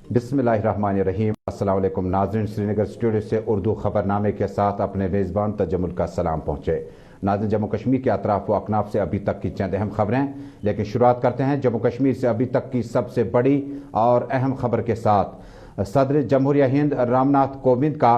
बिस्मिल्लाहिर्रहमानिर्रहीम। अस्सलाम वालेकुम नाज़रीन, श्रीनगर स्टूडियो से उर्दू खबरनामे के साथ अपने मेज़बान तजम्मुल का सलाम पहुँचे। नाज़रीन, जम्मू कश्मीर के अतराफ व अकनाफ से अभी तक की चंद अहम खबरें, लेकिन शुरुआत करते हैं जम्मू कश्मीर से अभी तक की सबसे बड़ी और अहम खबर के साथ। सदर जमहूरिया हिंद रामनाथ कोविंद का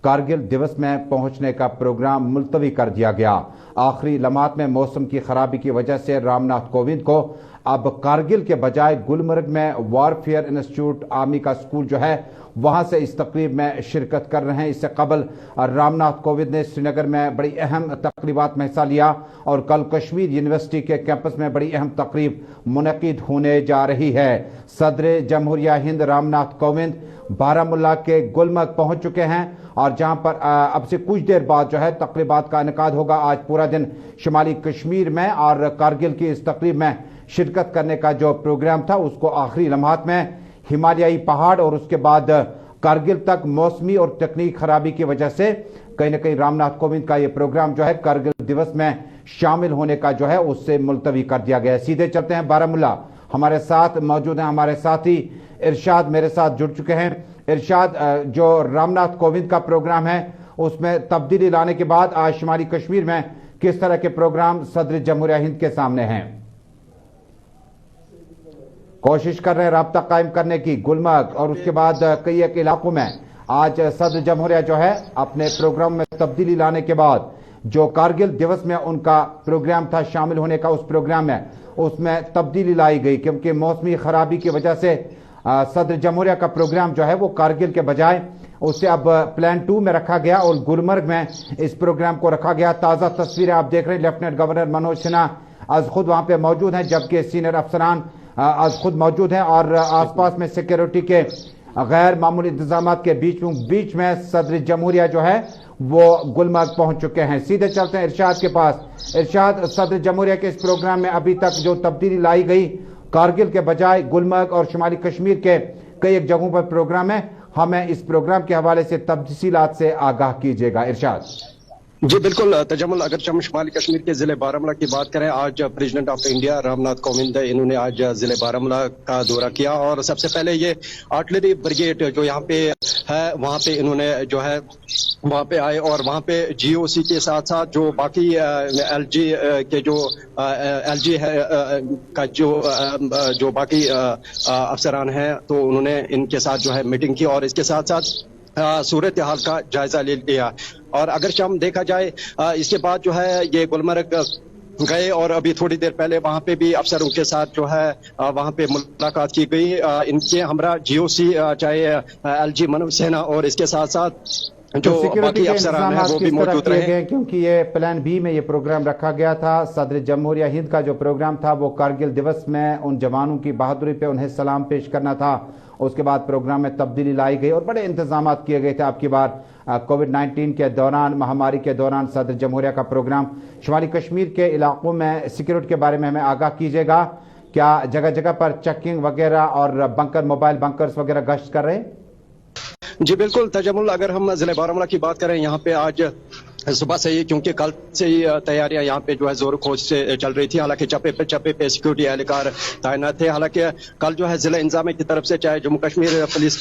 कारगिल दिवस में पहुंचने का प्रोग्राम मुलतवी कर दिया गया। आखिरी लम्हात में मौसम की खराबी की वजह से रामनाथ कोविंद को अब कारगिल के बजाय गुलमर्ग में वारफेयर इंस्टीट्यूट आर्मी का स्कूल जो है वहां से इस तकरीब में शिरकत कर रहे हैं। इससे कबल रामनाथ कोविंद ने श्रीनगर में बड़ी अहम तकरीबात में हिस्सा लिया और कल कश्मीर यूनिवर्सिटी के कैंपस में बड़ी अहम तकरीब मुनक़िद होने जा रही है। सदर जमहूरिया हिंद रामनाथ कोविंद बारामुल्ला के गुलमर्ग पहुंच चुके हैं और जहां पर अब से कुछ देर बाद जो है तकरीबात का इनेकाद होगा। आज पूरा दिन शुमाली कश्मीर में और कारगिल की इस तकरीब में शिरकत करने का जो प्रोग्राम था उसको आखिरी लम्हात में हिमालयाई पहाड़ और उसके बाद कारगिल तक मौसमी और तकनीकी खराबी की वजह से कहीं न कहीं रामनाथ कोविंद का ये प्रोग्राम जो है कारगिल दिवस में शामिल होने का जो है उससे मुलतवी कर दिया गया। सीधे चलते हैं बारामुल्ला। हमारे साथ मौजूद हैं हमारे साथी इरशाद मेरे साथ जुड़ चुके हैं। इरशाद, जो रामनाथ कोविंद का प्रोग्राम है उसमें तब्दीली लाने के बाद आज शुमाली कश्मीर में किस तरह के प्रोग्राम सदर जमहूरिया हिंद के सामने हैं? कोशिश कर रहे हैं राब्ता कायम करने की गुलमर्ग और उसके बाद कई एक इलाकों में आज सदर जमहूरिया जो है अपने प्रोग्राम में तब्दीली लाने के बाद जो कारगिल दिवस में उनका प्रोग्राम था शामिल होने का उस प्रोग्राम में उसमें तब्दीली लाई गई क्योंकि मौसमी खराबी की वजह से सदर जमहूरिया का प्रोग्राम जो है वो कारगिल के बजाय उसे अब प्लान 2 में रखा गया और गुलमर्ग में इस प्रोग्राम को रखा गया। ताज़ा तस्वीरें आप देख रहे हैं। लेफ्टिनेंट गवर्नर मनोज सिन्हा आज खुद वहां पे मौजूद हैं जबकि सीनियर अफसरान आज खुद मौजूद हैं और आसपास में सिक्योरिटी के गैर मामूली इंतजाम के बीच में सदर जमहूरिया जो है वो गुलमर्ग पहुंच चुके हैं। सीधे चलते हैं इरशाद के पास। इरशाद, सदर जमहूरिया के इस प्रोग्राम में अभी तक जो तब्दीली लाई गई कारगिल के बजाय गुलमर्ग और शुमाली कश्मीर के कई एक जगहों पर प्रोग्राम है, हमें इस प्रोग्राम के हवाले से तफसीलात से आगाह कीजिएगा। इरशाद जी बिल्कुल तजम्मुल, अगर हम शुमाली कश्मीर के जिले बारामुल्ला की बात करें, आज president of India Ramnath Kovind इन्होंने आज जिले बारामुल्ला का दौरा किया और सबसे पहले ये आर्टिलरी ब्रिगेड जो यहाँ पे है वहाँ पे इन्होंने जो है वहाँ पे आए और वहाँ पे जीओसी के साथ साथ जो बाकी एलजी के जो एलजी है का जो बाकी अफसरान हैं तो उन्होंने इनके साथ जो है मीटिंग की और इसके साथ साथ सूरत हाल का जायजा ले लिया। और अगर हम देखा जाए इसके बाद जो है ये गुलमर्ग गए और अभी थोड़ी देर पहले वहां पे भी अफसरों के साथ जो है वहां पे मुलाकात की गई। इनके हमरा जीओसी चाहे एलजी मनोज सिन्हा और इसके साथ साथ जो बाकी अफसरान हैं वो भी मौजूद रहे क्योंकि ये प्लान बी में ये प्रोग्राम रखा गया था। सदर जमहूरिया हिंद का जो प्रोग्राम था वो कारगिल दिवस में उन जवानों की बहादुरी पे उन्हें सलाम पेश करना था। उसके बाद प्रोग्राम में तब्दीली लाई गई और बड़े इंतजाम किए गए थे। आपकी बार कोविड-19 के दौरान, महामारी के दौरान सदर जमहूरिया का प्रोग्राम शुमाली कश्मीर के इलाकों में सिक्योरिटी के बारे में हमें आगाह कीजिएगा। क्या जगह जगह पर चेकिंग वगैरह और बंकर, मोबाइल बंकर्स वगैरह गश्त कर रहे हैं? जी बिल्कुल तजम्मुल, अगर हम जिले बारामुल्ला की बात करें, यहाँ पे आज सुबह से ही क्योंकि कल से ही तैयारियां यहाँ पे जो है जोर खोज से चल रही थी। हालांकि चप्पे पे सिक्योरिटी एहलकार तैनात थे। हालांकि कल जो है जिला इंतजाम की तरफ से चाहे जम्मू कश्मीर पुलिस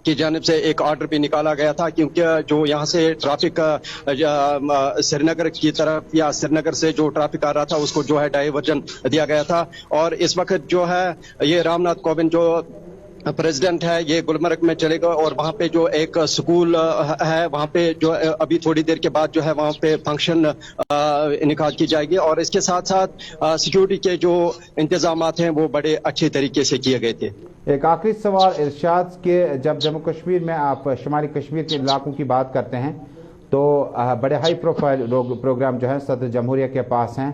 की जानिब से एक ऑर्डर भी निकाला गया था क्योंकि जो यहाँ से ट्रैफिक श्रीनगर की तरफ या श्रीनगर से जो ट्रैफिक आ रहा था उसको जो है डाइवर्जन दिया गया था। और इस वक्त जो है ये रामनाथ कोविंद जो प्रेसिडेंट है ये गुलमर्ग में चलेगा और वहाँ पे जो एक स्कूल है वहाँ पे जो अभी थोड़ी देर के बाद जो है वहाँ पे फंक्शन इनेकाद की जाएगी और इसके साथ साथ सिक्योरिटी के जो इंतजामात हैं वो बड़े अच्छे तरीके से किए गए थे। एक आखिरी सवाल इरशाद के, जब जम्मू कश्मीर में आप शुमाली कश्मीर के इलाकों की बात करते हैं तो बड़े हाई प्रोफाइल प्रोग्राम जो है सदर जमहूरिया के पास हैं,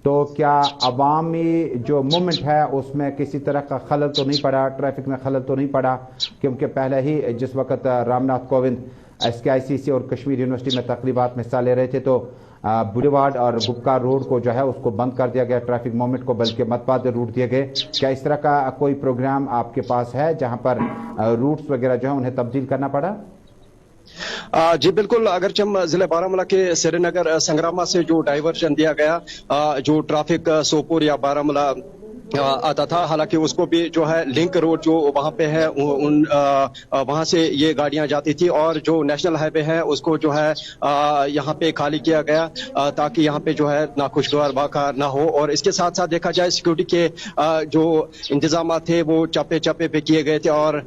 तो क्या अवामी जो मूवमेंट है उसमें किसी तरह का खलल तो नहीं पड़ा, ट्रैफिक में खलल तो नहीं पड़ा? क्योंकि पहले ही जिस वक्त रामनाथ कोविंद SKICC और कश्मीर यूनिवर्सिटी में तकरीबात में हिस्सा ले रहे थे तो बुलेवार्ड और गुप्का रोड को जो है उसको बंद कर दिया गया, ट्रैफिक मूवमेंट को बल्कि मतबाद रूट दिए गए। क्या इस तरह का कोई प्रोग्राम आपके पास है जहां पर रूट्स वगैरह जो है उन्हें तब्दील करना पड़ा? जी बिल्कुल, अगर हम जिले बारामुल्ला के श्रीनगर संग्रामा से जो डाइवर्जन दिया गया, जो ट्रैफिक सोपोर या बारामुल्ला आता था। हालांकि उसको भी जो है लिंक रोड जो वहां पे है वहां से ये गाड़ियां जाती थी, और जो नेशनल हाईवे है उसको जो है यहाँ पे खाली किया गया ताकि यहाँ पे जो है नाखुशगवार वाक़ा ना हो। और इसके साथ साथ देखा जाए सिक्योरिटी के जो इंतजाम थे वो चप्पे चप्पे पे किए गए थे, और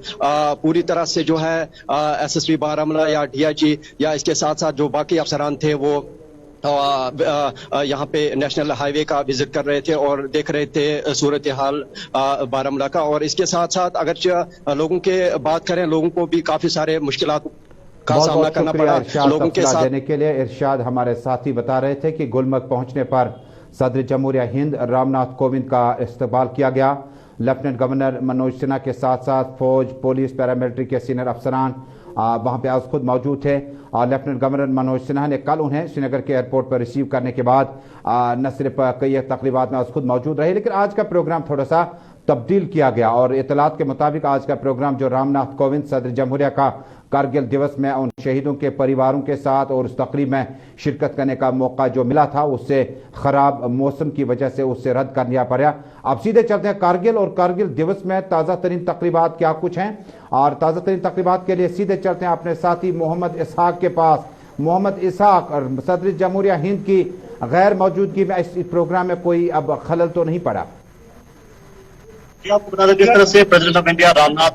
पूरी तरह से जो है SSP बारामूला या DIG या इसके साथ साथ जो बाकी अफसरान थे वो यहाँ पे नेशनल हाईवे का विजिट कर रहे थे और देख रहे थे सूरत हाल बारामूला का। और इसके साथ साथ अगर लोगों के बात करें, लोगों को भी काफी सारे मुश्किलात का सामना करना पड़ा लोगों के साथ। देने के लिए इरशाद हमारे साथी बता रहे थे कि गुलमर्ग पहुंचने पर सदर जमहूरिया हिंद रामनाथ कोविंद का इस्तकबाल किया गया। लेफ्टिनेंट गवर्नर मनोज सिन्हा के साथ साथ फौज, पुलिस, पैरामिलिट्री के सीनियर अफसरान वहां पे आज खुद मौजूद थे। और लेफ्टिनेंट गवर्नर मनोज सिन्हा ने कल उन्हें श्रीनगर के एयरपोर्ट पर रिसीव करने के बाद न सिर्फ कई तकरीबात में आज खुद मौजूद रहे, लेकिन आज का प्रोग्राम थोड़ा सा तब्दील किया गया। और इतलात के मुताबिक आज का प्रोग्राम जो रामनाथ कोविंद सदर जमहूरिया का कारगिल दिवस में उन शहीदों के परिवारों के साथ और उस तकरीब में शिरकत करने का मौका जो मिला था उससे खराब मौसम की वजह से उससे रद्द कर दिया पड़ा। अब सीधे चलते हैं कारगिल, और कारगिल दिवस में ताज़ा तरीन तकरीबात क्या कुछ हैं, और ताज़ा तरीन तकरीबात के लिए सीधे चलते हैं अपने साथी मोहम्मद इसहाक के पास। मोहम्मद इसहाक, और सदर जमहूरिया हिंद की गैर मौजूदगी में इस प्रोग्राम में कोई अब खलल तो नहीं पड़ा? आपको बता दें जिस तरह से president of India Ramnath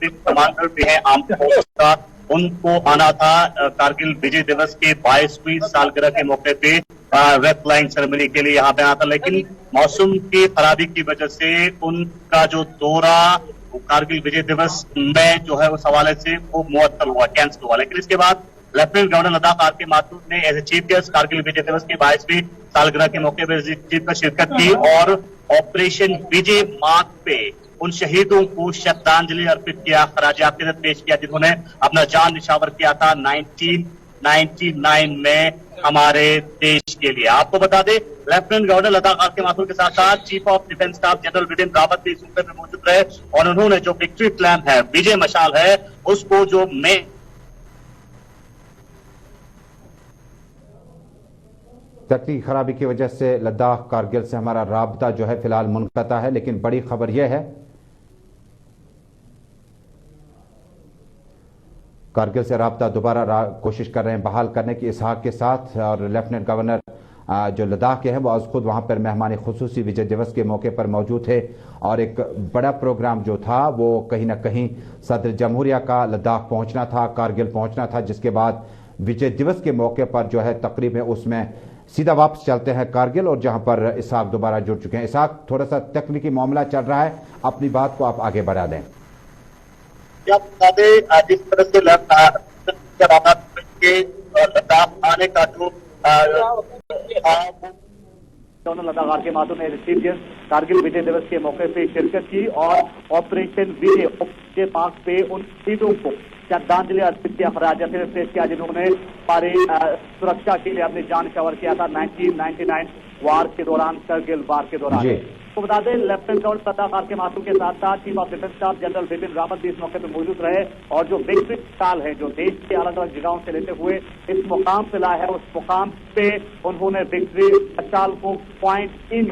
commander भी हैं आर्म फोर्स का, उनको आना था कारगिल विजय दिवस के 22वीं सालगिरह के मौके पे रेड फ्लाइंग सेरेमनी के लिए यहाँ पे आना था, लेकिन मौसम की खराबी की वजह से उनका जो दौरा कारगिल विजय दिवस में जो है उस हवाले से वो मुअत्तल हुआ, कैंसिल हुआ। लेकिन इसके बाद lieutenant governor Ladakh R K. Mathur ने as a chief guest Kargil Vijay Diwas की 22वीं सालगिरह के मौके पर जीत पर शिरकत की और ऑपरेशन विजय मार्ग पे उन शहीदों को श्रद्धांजलि अर्पित किया, खराज अकीदत पेश किया जिन्होंने अपना जान निछावर किया था 1999 में हमारे देश के लिए। आपको बता दें lieutenant governor Ladakh R K. Mathur के साथ साथ chief of defence staff general Bipin Rawat भी इस मौके पर मौजूद रहे, और उन्होंने जो विक्ट्री फ्लैम है, विजय मशाल है, उसको जो तकनीकी खराबी की वजह से लद्दाख कारगिल से हमारा राबता जो है फिलहाल मुनक़ता है, लेकिन बड़ी खबर यह है कारगिल से राबता दोबारा कोशिश कर रहे हैं बहाल करने की इसहाक के साथ। और लेफ्टिनेंट गवर्नर जो लद्दाख के हैं वो आज खुद वहां पर मेहमान खुसूसी विजय दिवस के मौके पर मौजूद थे, और एक बड़ा प्रोग्राम जो था वो कहीं ना कहीं सदर जमहूरिया का लद्दाख पहुंचना था, कारगिल पहुंचना था, जिसके बाद विजय दिवस के मौके पर जो है तकरीब है उसमें सीधा वापस चलते हैं कारगिल, और जहां पर इसहाक दोबारा जुड़ चुके हैं। इसहाक, थोड़ा सा तकनीकी मामला चल रहा है, अपनी बात को आप आगे बढ़ा दें। जिस तरह से लद्दाख आने का जो लद्दाख आर.के. माथुर ने चीफ गेस्ट कारगिल विजय दिवस के मौके पे शिरकत की और ऑपरेशन विजय के पाक पे उन शहीदों को श्रद्धांजलि अर्पित किया, खराज अकीदत पेश किया जिन्होंने हमारे सुरक्षा के लिए अपनी जान न्यौछावर किया था 1999 वार के दौरान, कारगिल वार के दौरान। तो बता दें lieutenant governor Ladakh R K. Mathur के साथ साथ chief of defence staff general Bipin Rawat भी इस मौके पर मौजूद रहे, और जो विक्ट्री साल है जो देश के अलग अलग जगहों से लेते हुए इस मुकाम पे लाया है, उस मुकाम पे उन्होंने विक्ट्री साल को पॉइंट इन,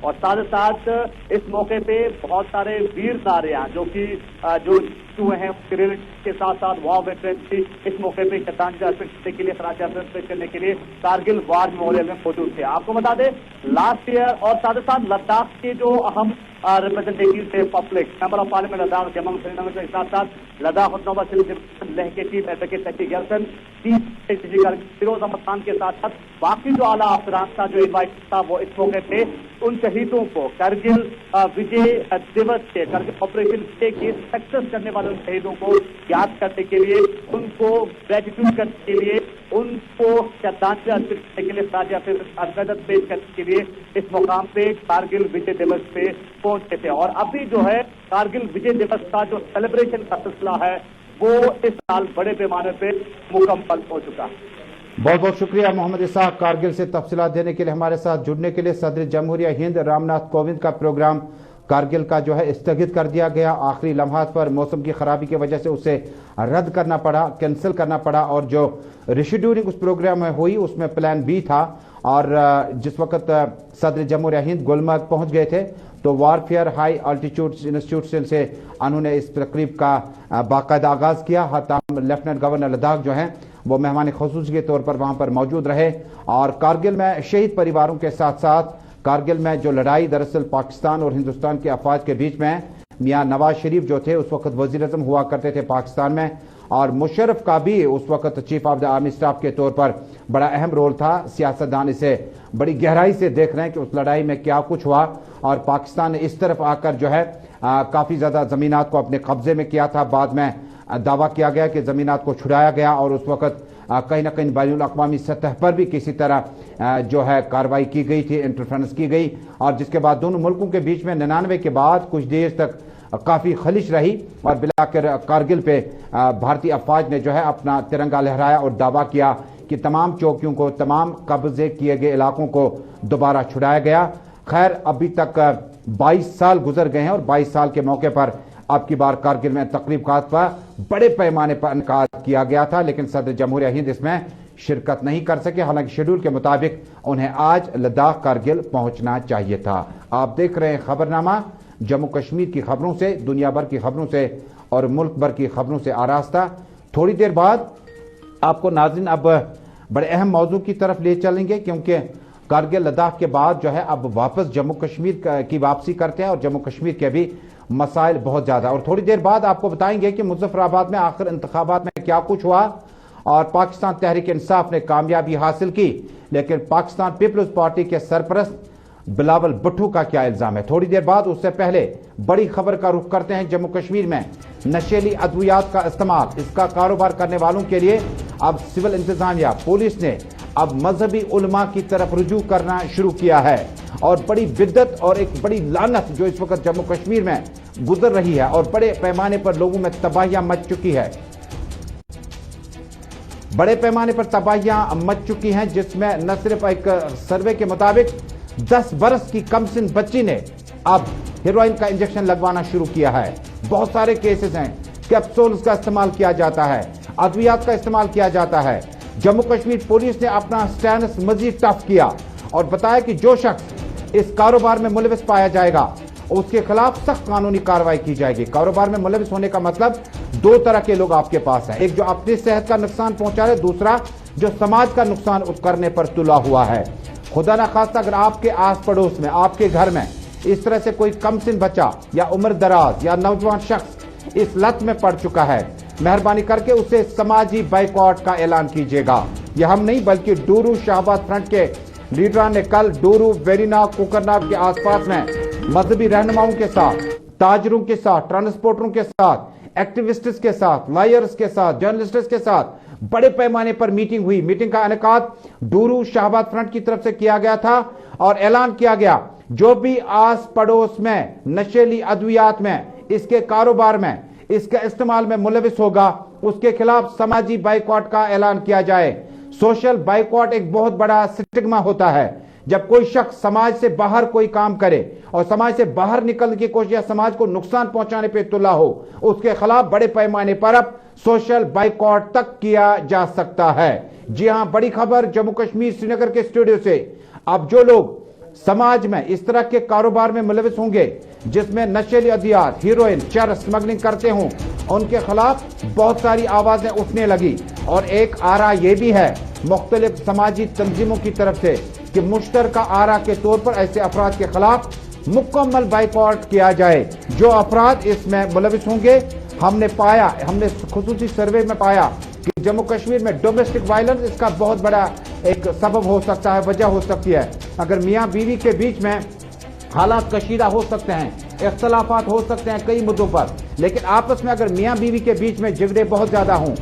और साथ ही साथ इस मौके पे बहुत सारे वीर नारियां जो कि जो हुए हैं के साथ साथ वॉर वेटरन भी इस मौके पे श्रद्धांजलि अर्पित करने के लिए, खराज अर्पित करने के लिए कारगिल वार मेमोरियल में मौजूद थे। आपको बता दें लास्ट ईयर, और साथ ही साथ लद्दाख के जो अहम रिप्रेजेंटेटिव थे, public member of parliament Ladakh Jammu Srinagar के साथ साथ लद्दाख लेह के चीफ एडवोकेट शशि गैल्सन, फिरोज अहमद खान के साथ साथ बाकी जो आला अफसरान था जो इनवाइट था वो इस मौके पे उन शहीदों को कारगिल विजय दिवस के, कारगिल ऑपरेशन विजय की सक्सेस करने वाले उन शहीदों को याद करने के लिए, उनको ग्रेटिट्यूड करने के लिए, उनको श्रद्धांजलि अर्पित करने के लिए, खराज अकीदत पेश करने के लिए इस मुकाम पे कारगिल विजय दिवस पे पहुंचे थे। और अभी जो है कारगिल विजय दिवस का जो सेलिब्रेशन का सिलसिला है वो इस साल बड़े पैमाने पे मुकम्मल हो चुका है। बहुत बहुत शुक्रिया मोहम्मद इसहाक कारगिल से तफसीलात देने के लिए, हमारे साथ जुड़ने के लिए। सदर जमहूरिया हिंद रामनाथ कोविंद का प्रोग्राम कारगिल का जो है स्थगित कर दिया गया, आखिरी लम्हात पर मौसम की खराबी की वजह से उसे रद्द करना पड़ा, कैंसिल करना पड़ा, और जो रिशेड्यूलिंग उस प्रोग्राम में हुई उसमें प्लान बी था। और जिस वक्त सदर जमहूरिया हिंद गुलमर्ग पहुंच गए थे, تو وارفیئر ہائی آلٹیٹیوڈ انسٹیٹیوٹ سے انہوں نے اس تقریب کا باقاعدہ آغاز کیا. تاہم لیفٹیننٹ گورنر لداخ جو ہیں وہ مہمان خصوصی کے طور پر وہاں پر موجود رہے اور کارگل میں شہید پریواروں کے ساتھ ساتھ کارگل میں جو لڑائی دراصل پاکستان اور ہندوستان کے افواج کے بیچ میں میاں نواز شریف جو تھے اس وقت وزیر اعظم ہوا کرتے تھے پاکستان میں اور مشرف کا بھی اس وقت chief of the army staff کے طور پر بڑا اہم رول تھا. سیاستدان اسے بڑی گہرائی سے دیکھ رہے ہیں کہ اس لڑائی میں کیا کچھ ہوا اور پاکستان نے اس طرف آ کر جو ہے کافی زیادہ زمینات کو اپنے قبضے میں کیا تھا. بعد میں دعویٰ کیا گیا کہ زمینات کو چھڑایا گیا اور اس وقت کہیں نہ کہیں بین الاقوامی سطح پر بھی کسی طرح جو ہے کارروائی کی گئی تھی, انٹرفرنس کی گئی اور جس کے بعد دونوں ملکوں کے بیچ میں 99 کے بعد کچھ دیر تک کافی خلش رہی اور بلاخر کارگل پہ بھارتی افواج نے جو ہے اپنا ترنگا لہرایا اور دعویٰ کیا کہ تمام چوکیوں کو, تمام قبضے کیے گئے علاقوں کو دوبارہ چھڑایا گیا. خیر ابھی تک 22 سال گزر گئے ہیں اور 22 سال کے موقع پر اب کی بار کارگل میں تقریبات پر بڑے پیمانے پر انعقاد کیا گیا تھا لیکن صدر جمہوریہ ہند اس میں شرکت نہیں کر سکے. حالانکہ شیڈول کے مطابق انہیں آج لداخ کارگل پہنچنا چاہیے تھا. آپ دیکھ رہے ہیں خبرنامہ جموں کشمیر کی خبروں سے, دنیا بھر کی خبروں سے اور ملک بھر کی خبروں سے آراستہ. تھوڑی دیر بعد آپ کو ناظرین اب بڑے اہم موضوع کی طرف لے چلیں گے کیونکہ کارگل لداخ کے بعد جو ہے اب واپس جموں کشمیر کی واپسی کرتے ہیں اور جموں کشمیر کے بھی مسائل بہت زیادہ. اور تھوڑی دیر بعد آپ کو بتائیں گے کہ مظفر آباد میں آخر انتخابات میں کیا کچھ ہوا اور پاکستان تحریک انصاف نے کامیابی حاصل کی لیکن پاکستان پیپلز پارٹی کے سرپرست بلاول بھٹو کا کیا الزام ہے. تھوڑی دیر بعد اس سے پہلے بڑی خبر کا رخ کرتے ہیں. جموں کشمیر میں نشیلی ادویات کا استعمال, اس کا کاروبار کرنے والوں کے لیے اب سول انتظامیہ پولیس نے اب مذہبی علماء کی طرف رجوع کرنا شروع کیا ہے اور بڑی بدعت اور ایک بڑی لعنت جو اس وقت جموں کشمیر میں گزر رہی ہے اور بڑے پیمانے پر لوگوں میں تباہیاں مچ چکی ہے, بڑے پیمانے پر تباہیاں مچ چکی ہیں جس میں نہ صرف ایک سروے کے مطابق 10 برس کی کم سن بچی نے اب ہیروئن کا انجیکشن لگوانا شروع کیا ہے. بہت سارے کیسز ہیں, کیپسولز کا استعمال کیا جاتا ہے, ادویات کا استعمال کیا جاتا ہے. جموں کشمیر پولیس نے اپنا سٹینس مزید ٹف کیا اور بتایا کہ جو شخص اس کاروبار میں ملوث پایا جائے گا اس کے خلاف سخت قانونی کارروائی کی جائے گی. کاروبار میں ملوث ہونے کا مطلب دو طرح کے لوگ آپ کے پاس ہیں, ایک جو اپنی صحت کا نقصان پہنچا رہے, دوسرا جو سماج کا نقصان کرنے پر تلا ہوا ہے. خدا نہ خواستہ اگر آپ کے آس پڑوس میں, آپ کے گھر میں اس طرح سے کوئی کم سن بچہ یا عمر دراز یا نوجوان شخص اس لت میں پڑ چکا ہے, مہربانی کر کے اسے سماجی بائیکاٹ کا اعلان کیجیے گا. یہ ہم نہیں بلکہ ڈورو شاہباد فرنٹ کے لیڈران نے کل ڈورو, ویرینا, کوکرناگ کے آس پاس میں مذہبی رہنماؤں کے ساتھ, تاجروں کے ساتھ, ٹرانسپورٹروں کے ساتھ, ایکٹیوسٹس کے ساتھ, لائرز کے ساتھ, جرنلسٹس کے ساتھ بڑے پیمانے پر میٹنگ ہوئی. میٹنگ کا انعقاد ڈورو شاہباد فرنٹ کی طرف سے کیا گیا تھا اور اعلان کیا گیا جو بھی آس پڑوس میں نشیلی ادویات میں, اس کے کاروبار میں, اس کے استعمال میں ملوث ہوگا اس کے خلاف سماجی بائیکاٹ کا اعلان کیا جائے. سوشل بائیکاٹ ایک بہت بڑا سٹگما ہوتا ہے جب کوئی شخص سماج سے باہر کوئی کام کرے اور سماج سے باہر نکلنے کی کوشش یا سماج کو نقصان پہنچانے پہ تلا ہو, اس کے خلاف بڑے پیمانے پر اب سوشل بائیکاٹ تک کیا جا سکتا ہے. جی ہاں, بڑی خبر جموں کشمیر سری نگر کے اسٹوڈیو سے. اب جو لوگ سماج میں اس طرح کے کاروبار میں ملوث ہوں گے جس میں نشیلی ادویات, ہیروئن, چرس اسمگلنگ کرتے ہوں, ان کے خلاف بہت ساری آوازیں اٹھنے لگی اور ایک آرا یہ بھی ہے مختلف سماجی تنظیموں کی طرف سے کہ مشترکہ آرا کے طور پر ایسے افراد کے خلاف مکمل بائیکاٹ کیا جائے جو افراد اس میں ملوث ہوں گے. ہم نے خصوصی سروے میں پایا کہ جموں کشمیر میں ڈومیسٹک وائلنس اس کا بہت بڑا ایک سبب ہو سکتا ہے, وجہ ہو سکتی ہے. اگر میاں بیوی کے بیچ میں حالات کشیدہ ہو سکتے ہیں, اختلافات ہو سکتے ہیں کئی مدوں پر, لیکن آپس میں اگر میاں بیوی کے بیچ میں جھگڑے بہت زیادہ ہوں,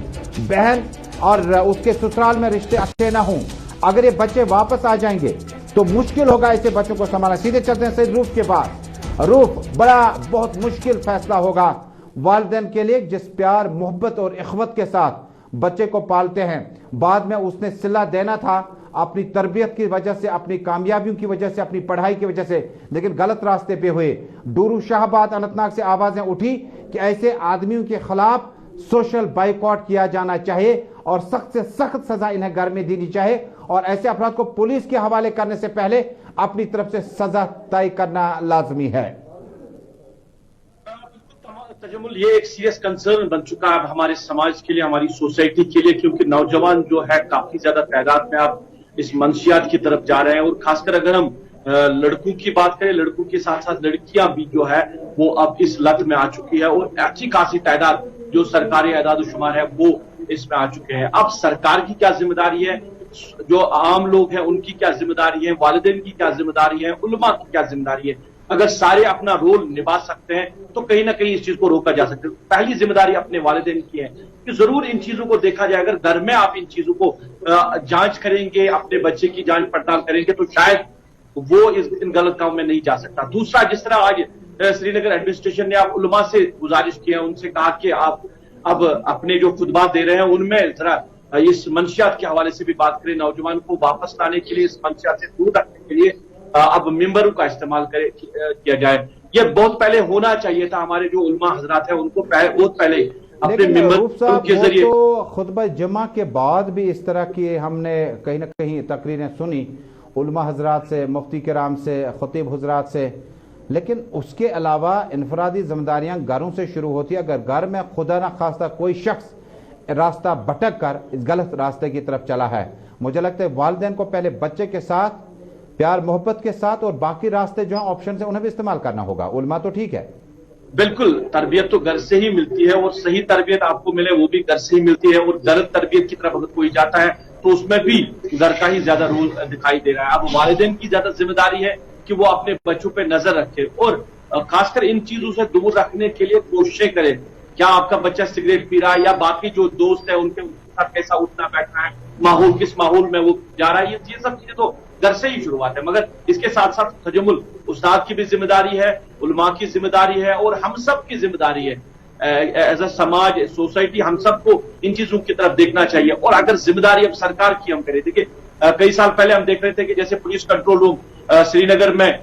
بہن اور اس کے سسرال میں رشتے اچھے نہ ہوں, اگر یہ بچے واپس آ جائیں گے تو مشکل ہوگا ایسے بچوں کو سنبھالنا. سیدھے چلتے ہیں سید روف کے بعد. روف بڑا بہت مشکل فیصلہ ہوگا والدین کے لیے جس پیار, محبت اور اخوت کے ساتھ بچے کو پالتے ہیں. بعد میں اس نے صلہ دینا تھا اپنی تربیت کی وجہ سے, اپنی کامیابیوں کی وجہ سے, اپنی پڑھائی کی وجہ سے, لیکن غلط راستے پہ ہوئے. ڈورو شاہباد اننت ناگ سے آوازیں اٹھی کہ ایسے آدمیوں کے خلاف سوشل بائیکاٹ کیا جانا چاہیے اور سخت سے سخت سزا انہیں گھر میں دینی چاہیے اور ایسے افراد کو پولیس کے حوالے کرنے سے پہلے अपनी तरफ से सजा तय करना लाजमी है? तजम्मुल, ये एक सीरियस कंसर्न बन चुका है अब हमारे समाज के लिए, हमारी सोसाइटी के लिए, क्योंकि नौजवान जो है काफी ज्यादा तादाद में अब इस मंशियात की तरफ जा रहे हैं। और खासकर अगर हम लड़कों की बात करें, लड़कों के साथ साथ लड़कियां भी जो है वो अब इस लत में आ चुकी है, और अच्छी खासी तादाद जो सरकारी आदाद शुमार है वो इसमें आ चुके हैं। अब सरकार की क्या जिम्मेदारी है, जो आम लोग हैं उनकी क्या जिम्मेदारी है, वालिदैन की क्या जिम्मेदारी है, उलमा की क्या जिम्मेदारी है? अगर सारे अपना रोल निभा सकते हैं तो कहीं ना कहीं इस चीज को रोका जा सकता है। पहली जिम्मेदारी अपने वालिदैन की है कि जरूर इन चीजों को देखा जाए। अगर घर में आप इन चीजों को जांच करेंगे, अपने बच्चे की जांच पड़ताल करेंगे, तो शायद वो इन गलत कामों में नहीं जा सकता। दूसरा, जिस तरह आज श्रीनगर एडमिनिस्ट्रेशन ने आप उलमा से गुजारिश की है, उनसे कहा कि आप अब अपने जो खुतबात दे रहे हैं उनमें जरा इस मंशियात के हवाले से भी बात करें, नौजवान को वापस लाने के लिए, इस मंशियात से दूर रखने के लिए अब मिंबरों का इस्तेमाल किया जाए। ये बहुत पहले होना चाहिए था। हमारे जो उलमा हजरात है उनको बहुत पहले अपने मिंबर के जरिए, तो खुतबा जमा के बाद भी इस तरह की हमने कहीं ना कहीं तकरीरें सुनी उलमा हजरात से, मुफ्ती किराम से, खतीब हजरात से, लेकिन उसके अलावा इनफरादी जिम्मेदारियां घरों से शुरू होती है। अगर घर में खुदा न खास्ता कोई शख्स रास्ता भटक कर इस गलत रास्ते की तरफ चला है, मुझे लगता है वालिदैन को पहले बच्चे के साथ प्यार मोहब्बत के साथ और बाकी रास्ते जो ऑप्शन है उन्हें भी इस्तेमाल करना होगा। उलमा तो ठीक है, बिल्कुल, तरबियत तो घर से ही मिलती है, और सही तरबियत आपको मिले वो भी घर से ही मिलती है। और गलत तरबियत की तरफ अगर कोई जाता है तो उसमें भी घर का ही ज्यादा रोल दिखाई दे रहा है। अब वालिदैन की ज्यादा जिम्मेदारी है कि वो अपने बच्चों पे नजर रखे और खासकर इन चीजों से दूर रखने के लिए कोशिशें करें। क्या आपका बच्चा सिगरेट पी रहा है, या बाकी जो दोस्त है उनके साथ कैसा उठना बैठना है, माहौल किस माहौल में वो जा रहा है, ये सब चीजें तो घर से ही शुरुआत है। मगर इसके साथ साथ तजम्मुल, उस्ताद की भी जिम्मेदारी है, उलमा की जिम्मेदारी है, और हम सब की जिम्मेदारी है। एज अ समाज, सोसाइटी, हम सबको इन चीजों की तरफ देखना चाहिए। और अगर जिम्मेदारी अब सरकार की हम करें, देखिए कई साल पहले हम देख रहे थे कि जैसे पुलिस कंट्रोल रूम श्रीनगर में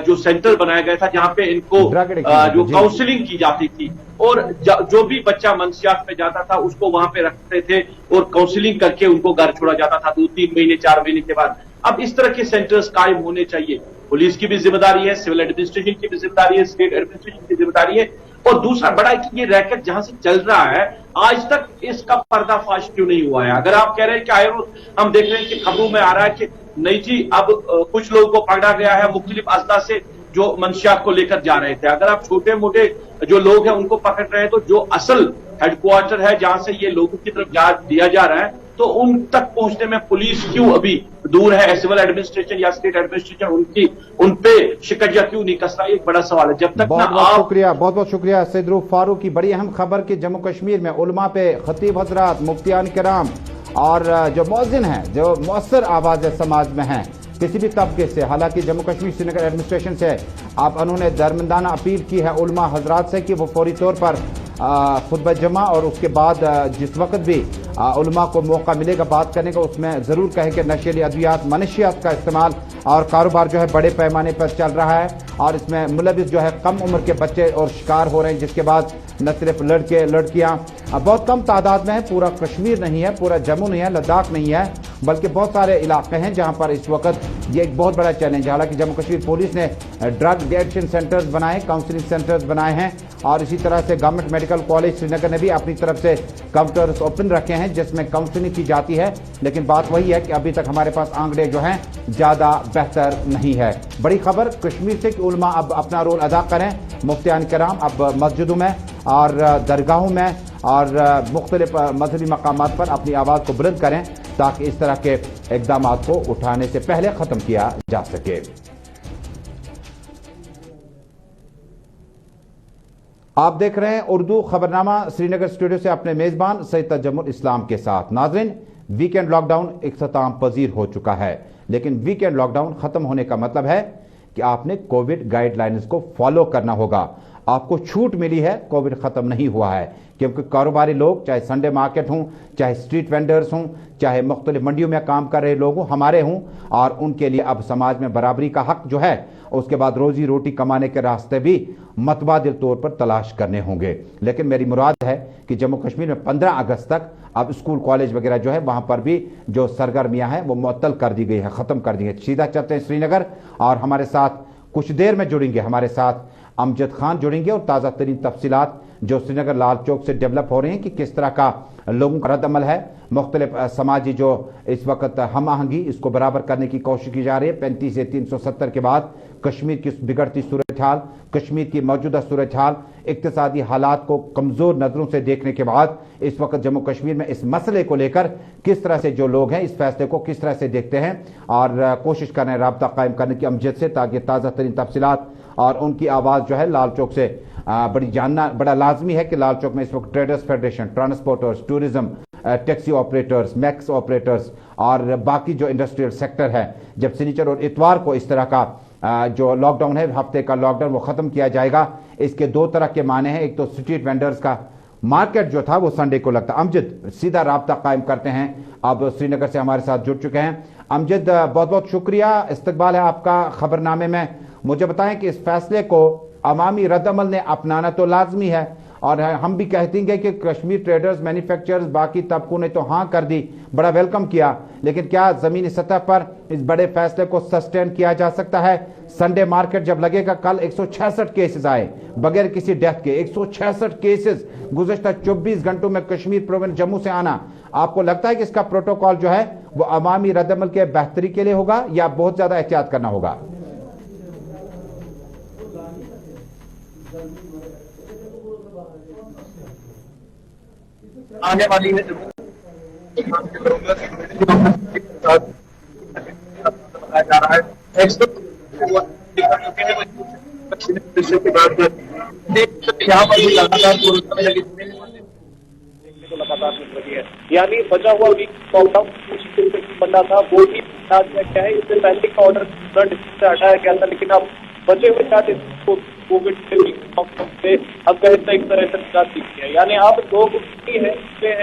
जो सेंटर बनाया गया था, जहां पे इनको जो काउंसलिंग की जाती थी, और जो भी बच्चा मंशियात में जाता था उसको वहां पे रखते थे और काउंसलिंग करके उनको घर छोड़ा जाता था 2-3 महीने 4 महीने के बाद। अब इस तरह के सेंटर्स कायम होने चाहिए। पुलिस की भी जिम्मेदारी है, सिविल एडमिनिस्ट्रेशन की भी जिम्मेदारी है, स्टेट एडमिनिस्ट्रेशन की जिम्मेदारी है। और दूसरा बड़ा है कि ये रैकेट जहां से चल रहा है आज तक इसका पर्दाफाश क्यों नहीं हुआ है? अगर आप कह रहे हैं कि आए रोज हम देख रहे हैं कि खबरों में आ रहा है कि नहीं जी, अब कुछ लोगों को पकड़ा गया है मुख्तलिफ अजला से जो मंशियात को लेकर जा रहे थे। अगर आप छोटे मोटे जो लोग हैं उनको पकड़ रहे हैं, तो जो असल हेडक्वार्टर है जहां से ये लोगों की तरफ दिया जा रहा है, तो उन तक पहुंचने में पुलिस क्यों अभी दूर है? सिविल एडमिनिस्ट्रेशन या स्टेट एडमिनिस्ट्रेशन उन पे शिकंजा क्यों नहीं कस रहा? एक बड़ा सवाल है। जब तक बहुत बहुत शुक्रिया सैयद रऊफ फारूक की बड़ी अहम खबर कि जम्मू कश्मीर में उलमा पे, खतीब हजरात, मुफ्तियान किराम और जो मौज़िन हैं, जो मौसर आवाज़ समाज में हैं किसी भी तबके से, हालांकि जम्मू कश्मीर श्रीनगर एडमिनिस्ट्रेशन से आप उन्होंने दरमिंदाना अपील की है उलमा हजरात से कि वो फौरी तौर पर खुतबा जमा और उसके बाद जिस वक्त भी उलमा को मौका मिलेगा बात करने का, उसमें ज़रूर कहें कि नशीली अद्वियात, मनशियात का इस्तेमाल और कारोबार जो है बड़े पैमाने पर चल रहा है, और इसमें मुलविस जो है कम उम्र के बच्चे और शिकार हो रहे हैं, जिसके बाद न सिर्फ लड़के लड़कियां बहुत कम तादाद में है। पूरा कश्मीर नहीं है, पूरा जम्मू नहीं है, लद्दाख नहीं है, बल्कि बहुत सारे इलाके हैं जहां पर इस वक्त ये एक बहुत बड़ा चैलेंज है। हालांकि जम्मू कश्मीर पुलिस ने ड्रग डिएडिक्शन सेंटर्स बनाए, काउंसलिंग सेंटर्स बनाए हैं, और इसी तरह से गवर्नमेंट मेडिकल कॉलेज श्रीनगर ने भी अपनी तरफ से काउंटर्स ओपन रखे हैं जिसमें काउंसलिंग की जाती है। लेकिन बात वही है कि अभी तक हमारे पास आंकड़े जो हैं ज्यादा बेहतर नहीं है। बड़ी खबर कश्मीर से कि उलमा अब अपना रोल अदा करें, मुफ्तियान किराम अब मस्जिदों में और दरगाहों में और मुख्तलिफ मजहबी मकामात पर अपनी आवाज़ को बुलंद करें ताकि इस तरह के इक़दाम को उठाने से पहले ख़त्म किया जा सके। आप देख रहे हैं उर्दू खबरनामा श्रीनगर स्टूडियो से अपने मेज़बान सैयद तजम्मुल इस्लाम के साथ। नाज़रीन, वीकेंड लॉकडाउन इख्तिताम पजीर हो चुका है, लेकिन वीकेंड लॉकडाउन ख़त्म होने का मतलब है कि आपने कोविड गाइडलाइंस को फॉलो करना होगा। आपको छूट मिली है, कोविड खत्म नहीं हुआ है, क्योंकि कारोबारी लोग, चाहे संडे मार्केट हों, चाहे स्ट्रीट वेंडर्स हों, चाहे मुख्तलिफ मंडियों में काम कर रहे लोग हों, हमारे हों, और उनके लिए अब समाज में बराबरी का हक जो है اس کے بعد روزی روٹی کمانے کے راستے بھی متبادل طور پر تلاش کرنے ہوں گے. لیکن میری مراد ہے کہ جموں کشمیر میں 15 اگست تک اب اسکول کالج وغیرہ جو ہے وہاں پر بھی جو سرگرمیاں ہیں وہ معطل کر دی گئی ہے, ختم کر دی گئی. سیدھا چلتے ہیں سری نگر اور ہمارے ساتھ کچھ دیر میں جڑیں گے, ہمارے ساتھ امجد خان جڑیں گے اور تازہ ترین تفصیلات جو سری نگر لال چوک سے ڈیولپ ہو رہے ہیں کہ کس طرح کا لوگوں کا رد عمل ہے, مختلف سماجی جو اس وقت ہم آہنگی اس کو برابر کرنے کی کوشش کی جا رہی ہے. 35 سے 370 کے بعد کشمیر کی بگڑتی صورتحال, کشمیر کی موجودہ صورتحال, اقتصادی حالات کو کمزور نظروں سے دیکھنے کے بعد اس وقت جموں کشمیر میں اس مسئلے کو لے کر کس طرح سے جو لوگ ہیں اس فیصلے کو کس طرح سے دیکھتے ہیں اور کوشش کر رہے ہیں رابطہ قائم کرنے کی امجد سے, تاکہ تازہ ترین تفصیلات اور ان کی آواز جو ہے لال چوک سے بڑی جاننا بڑا لازمی ہے کہ لال چوک میں اس وقت traders federation, transporters, tourism, taxi operators, max operators اور باقی جو انڈسٹریل سیکٹر ہے, جب سنیچر اور اتوار کو اس طرح کا جو لاک ڈاؤن ہے, ہفتے کا لاک ڈاؤن وہ ختم کیا جائے گا. اس کے دو طرح کے معنی ہیں, ایک تو اسٹریٹ وینڈرز کا مارکیٹ جو تھا وہ سنڈے کو لگتا. امجد سیدھا رابطہ قائم کرتے ہیں, اب سری نگر سے ہمارے ساتھ جڑ چکے ہیں. امجد بہت بہت شکریہ, استقبال ہے آپ کا خبر نامے میں. مجھے بتائیں کہ اس فیصلے کو عوامی رد عمل نے اپنانا تو لازمی ہے اور ہم بھی کہتے ہیں کہ کشمیر ٹریڈرز, مینوفیکچرز, باقی طبقوں نے تو ہاں کر دی, بڑا ویلکم کیا, لیکن کیا زمینی سطح پر اس بڑے فیصلے کو سسٹین کیا جا سکتا ہے؟ سنڈے مارکیٹ جب لگے گا, کل 166 کیسز آئے بغیر کسی ڈیتھ کے, 166 کیسز گزشتہ 24 گھنٹوں میں کشمیر پروونس جموں سے آنا. آپ کو لگتا ہے کہ اس کا پروٹوکول جو ہے وہ عوامی رد عمل کے بہتری کے لیے ہوگا یا بہت زیادہ احتیاط کرنا ہوگا؟ آنے والی ہے بتایا جا رہا ہے یہاں پر بھی لگاتار مل رہی ہے, یعنی بچا ہوا لاک ڈاؤن بندہ تھا وہ بھی کیا ہے, اس سے پہلے کا آرڈر سے ہٹایا گیا تھا, لیکن اب بچے ہوئے چاہتے کووڈ سے اب کہتے ایک طرح سے نجات دی ہے. یعنی آپ لوگ ہیں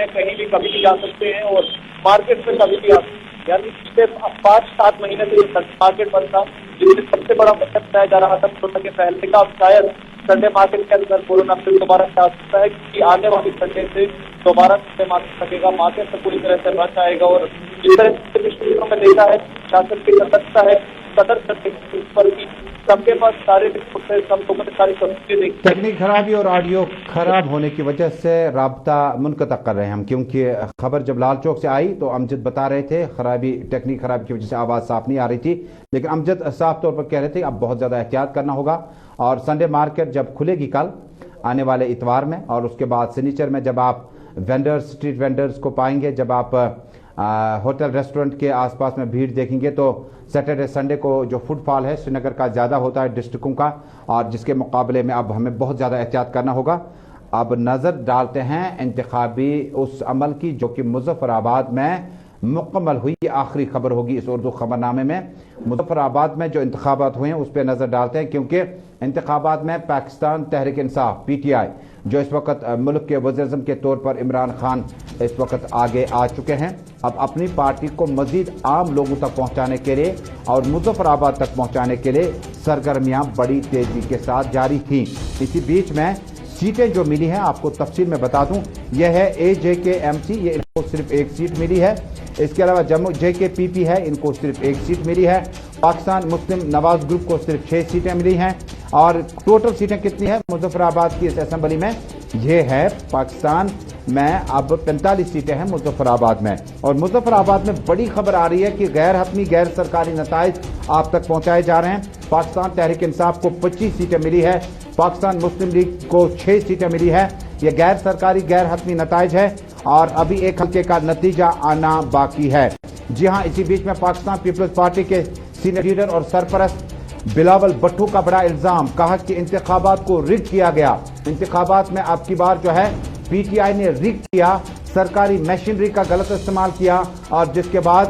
کہیں بھی کبھی بھی جا سکتے ہیں اور مارکیٹ میں کبھی بھی آ سکتے ہیں. یعنی پچھلے 5-7 مہینے سے یہ مارکیٹ بند تھا, جس میں سب سے بڑا مسئلہ بتایا جا رہا تھا کورونا کے پھیلنے کا. اب شاید سنڈے مارکیٹ کے اندر کورونا پھر دوبارہ سے آ سکتا ہے, کیونکہ آنے والی سنڈے سے دوبارہ سنڈے مارکیٹ لگے گا, مارکیٹ سے پوری طرح سے بچ آئے گا. اور جس طرح سے پچھلے دنوں میں دیکھا ہے شاسن کی سترکتا ہے قدر کرنے کے اوپر بھی سب کے پاس سارے سب لوگوں نے ساری سبزیاں دیکھی. ٹیکنیک خرابی اور آڈیو خراب ہونے کی وجہ سے رابطہ منقطع کر رہے ہیں ہم, کیونکہ خبر جب لال چوک سے آئی تو امجد بتا رہے تھے ٹیکنیک خرابی کی وجہ سے آواز صاف نہیں آ رہی تھی, لیکن امجد صاف طور پر کہہ رہے تھے اب بہت زیادہ احتیاط کرنا ہوگا. اور سنڈے مارکیٹ جب کھلے گی کل آنے والے اتوار میں, اور اس کے بعد سنیچر میں جب آپ وینڈرز, اسٹریٹ وینڈرز کو پائیں گے, جب آپ ہوٹل ریسٹورنٹ کے آس پاس میں بھیڑ دیکھیں گے, تو سیٹرڈے سنڈے کو جو فٹ فال ہے سری نگر کا زیادہ ہوتا ہے ڈسٹرکوں کا, اور جس کے مقابلے میں اب ہمیں بہت زیادہ احتیاط کرنا ہوگا. اب نظر ڈالتے ہیں انتخابی اس عمل کی جو کہ مظفر آباد میں مکمل ہوئی. یہ آخری خبر ہوگی اس اردو خبر نامے میں. مظفر آباد میں جو انتخابات ہوئے ہیں اس پہ نظر ڈالتے ہیں, کیونکہ انتخابات میں Pakistan Tehreek Insaf P T I جو اس وقت ملک کے وزیر اعظم کے طور پر عمران خان اس وقت آگے آ چکے ہیں, اب اپنی پارٹی کو مزید عام لوگوں تک پہنچانے کے لیے اور مظفر آباد تک پہنچانے کے لیے سرگرمیاں بڑی تیزی کے ساتھ جاری تھیں. اسی بیچ میں سیٹیں جو ملی ہیں آپ کو تفصیل میں بتا دوں, یہ ہے اے جے کے ایم سی, یہ ان کو صرف ایک سیٹ ملی ہے. اس کے علاوہ جموں جے کے پی پی ہے, ان کو صرف ایک سیٹ ملی ہے. پاکستان مسلم نواز گروپ کو صرف 6 سیٹیں ملی ہیں. اور ٹوٹل سیٹیں کتنی ہیں مظفر آباد کی اس اسمبلی میں؟ یہ ہے پاکستان میں اب 45 سیٹیں ہیں مظفر آباد میں. اور مظفر آباد میں بڑی خبر آ رہی ہے کہ غیر حتمی غیر سرکاری نتائج آپ تک پہنچائے جا رہے ہیں. پاکستان تحریک انصاف کو 25 سیٹیں ملی ہے, پاکستان مسلم لیگ کو 6 سیٹیں ملی ہے. یہ غیر سرکاری غیر حتمی نتائج ہے اور ابھی ایک حلقے کا نتیجہ آنا باقی ہے. جی ہاں, اسی بیچ میں پاکستان پیپلز پارٹی کے سینئر لیڈر اور سرپرست بلاول بھٹو کا بڑا الزام, کہا کہ انتخابات کو رگ کیا گیا. انتخابات میں اب کی بار جو ہے پی ٹی آئی نے رگ کیا, سرکاری مشینری کا غلط استعمال کیا, اور جس کے بعد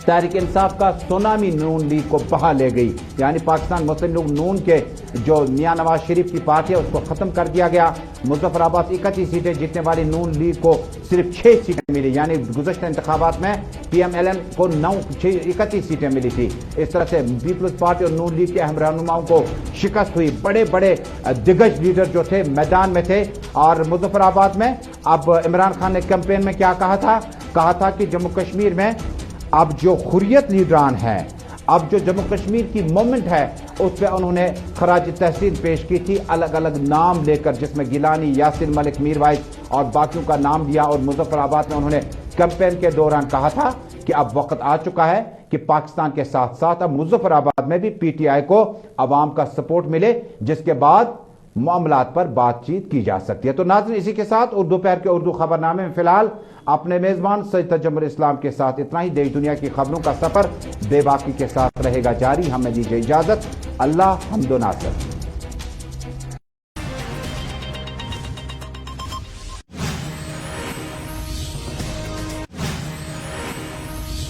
تحریک انصاف کا سونامی نون لیگ کو بہا لے گئی، یعنی پاکستان مسلم لیگ نون کے جو میاں نواز شریف کی پارٹی ہے اس کو ختم کر دیا گیا۔ مظفر آباد 31 سیٹیں جیتنے والی نون لیگ کو صرف 6 سیٹیں ملی، یعنی گزشتہ انتخابات میں پی ایم ایل این کو 31 سیٹیں ملی تھی۔ اس طرح سے پیپلز پارٹی اور نون لیگ کے اہم رہنماؤں کو شکست ہوئی، بڑے بڑے دگج لیڈر جو تھے میدان میں تھے۔ اور مظفر آباد میں اب عمران خان نے کیمپین میں کیا کہا تھا کہ جموں کشمیر میں اب جو حریت لیڈران ہیں، اب جو جموں کشمیر کی مومنٹ ہے اس پہ انہوں نے خراج تحسین پیش کی تھی، الگ الگ نام لے کر، جس میں گیلانی، یاسر ملک، میر وائز اور باقیوں کا نام دیا۔ اور مظفر آباد میں انہوں نے کیمپین کے دوران کہا تھا کہ اب وقت آ چکا ہے کہ پاکستان کے ساتھ ساتھ اب مظفر آباد میں بھی پی ٹی آئی کو عوام کا سپورٹ ملے، جس کے بعد معاملات پر بات چیت کی جا سکتی ہے۔ تو ناظرین، اسی کے ساتھ دوپہر کے اردو خبر نامے میں فی الحال اپنے میزبان سید تجمل اسلام کے ساتھ اتنا ہی۔ دیش دنیا کی خبروں کا سفر بے باکی کے ساتھ رہے گا جاری۔ ہمیں دیجیے اجازت۔ اللہ حمد و ناصر۔